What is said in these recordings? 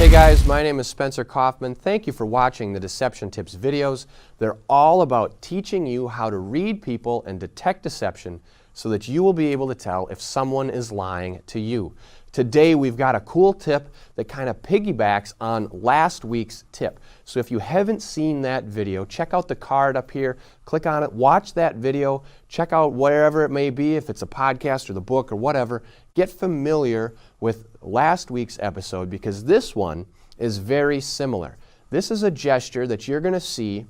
Hey guys, my name is Spencer Kaufman. Thank you for watching the Deception Tips videos. They're all about teaching you how to read people and detect deception so that you will be able to tell if someone is lying to you. Today we've got a cool tip that kind of piggybacks on last week's tip. So if you haven't seen that video, check out the card up here, click on it, watch that video, check out wherever it may be, if it's a podcast or the book or whatever. Get familiar with last week's episode because this one is very similar. This is a gesture that you're going to see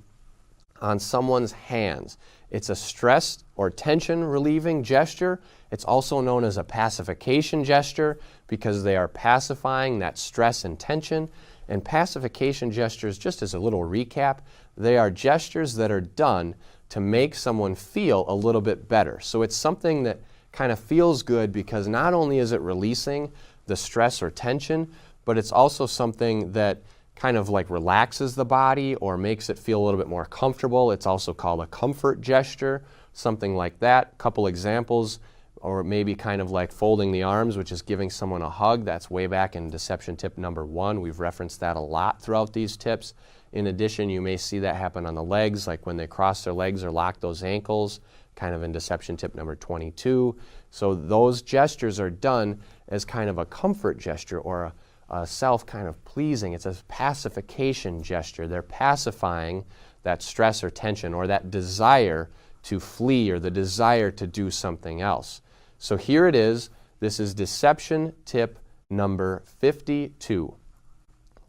on someone's hands. It's a stress or tension relieving gesture. It's also known as a pacification gesture because they are pacifying that stress and tension. And pacification gestures, just as a little recap, they are gestures that are done to make someone feel a little bit better. So it's something that kind of feels good because not only is it releasing the stress or tension, but it's also something that kind of like relaxes the body or makes it feel a little bit more comfortable. It's also called a comfort gesture, something like that. A couple examples, or maybe kind of like folding the arms, which is giving someone a hug. That's way back in deception tip number 1. We've referenced that a lot throughout these tips. In addition, you may see that happen on the legs, like when they cross their legs or lock those ankles, kind of in deception tip number 22. So those gestures are done as kind of a comfort gesture or a self kind of pleasing. It's a pacification gesture. They're pacifying that stress or tension or that desire to flee or the desire to do something else. So here it is. This is deception tip number 52.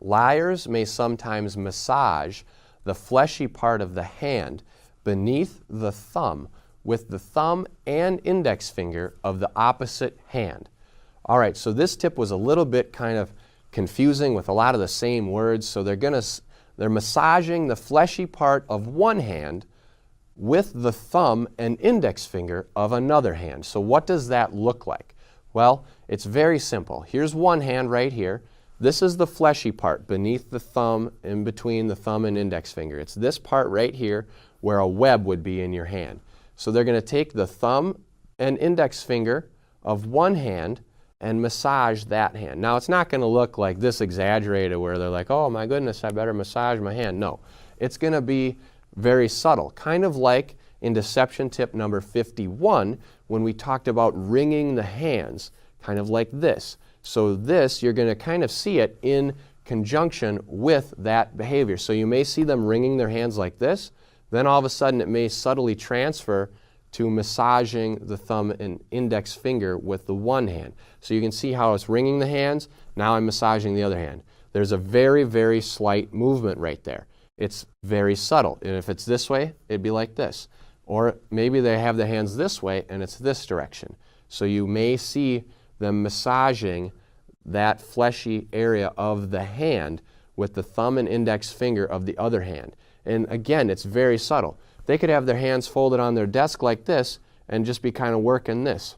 Liars may sometimes massage the fleshy part of the hand beneath the thumb with the thumb and index finger of the opposite hand. All right, so this tip was a little bit kind of confusing with a lot of the same words. So they're massaging the fleshy part of one hand with the thumb and index finger of another hand. So what does that look like? Well, it's very simple. Here's one hand right here. This is the fleshy part beneath the thumb, in between the thumb and index finger. It's this part right here where a web would be in your hand. So they're going to take the thumb and index finger of one hand and massage that hand. Now, it's not going to look like this exaggerated where they're like, oh my goodness, I better massage my hand. No, it's going to be very subtle, kind of like in deception tip number 51 when we talked about wringing the hands, kind of like this. So this, you're going to kind of see it in conjunction with that behavior. So you may see them wringing their hands like this, then all of a sudden it may subtly transfer to massaging the thumb and index finger with the one hand. So you can see how it's wringing the hands, now I'm massaging the other hand. There's a very, very slight movement right there. It's very subtle. And if it's this way, it'd be like this. Or maybe they have the hands this way and it's this direction. So you may see them massaging that fleshy area of the hand with the thumb and index finger of the other hand. And again, it's very subtle. They could have their hands folded on their desk like this and just be kind of working this.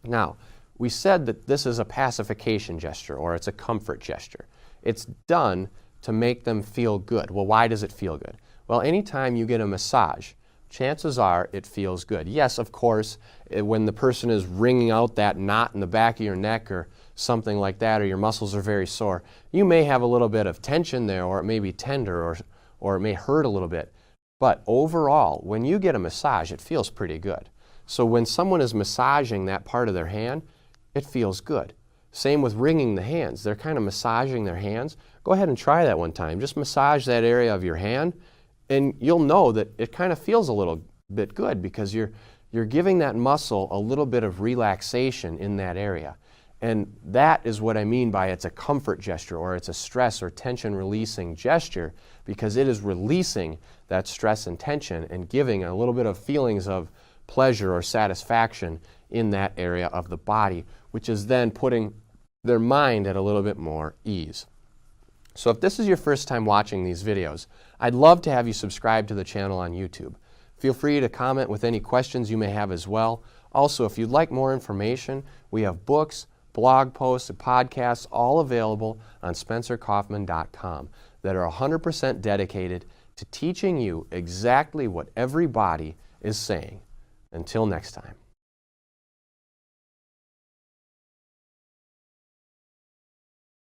Now, we said that this is a pacification gesture or it's a comfort gesture. It's done to make them feel good. Well, why does it feel good? Well, anytime you get a massage, chances are it feels good. Yes, of course, when the person is wringing out that knot in the back of your neck or something like that, or your muscles are very sore, you may have a little bit of tension there, or it may be tender, or it may hurt a little bit. But overall, when you get a massage, it feels pretty good. So when someone is massaging that part of their hand, it feels good. Same with wringing the hands. They're kind of massaging their hands. Go ahead and try that one time. Just massage that area of your hand, and you'll know that it kind of feels a little bit good because you're giving that muscle a little bit of relaxation in that area. And that is what I mean by it's a comfort gesture or it's a stress or tension releasing gesture because it is releasing that stress and tension and giving a little bit of feelings of pleasure or satisfaction in that area of the body, which is then putting their mind at a little bit more ease. So if this is your first time watching these videos, I'd love to have you subscribe to the channel on YouTube. Feel free to comment with any questions you may have as well. Also, if you'd like more information, we have books, blog posts, and podcasts all available on spencerkaufman.com that are 100% dedicated to teaching you exactly what every body is saying. Until next time.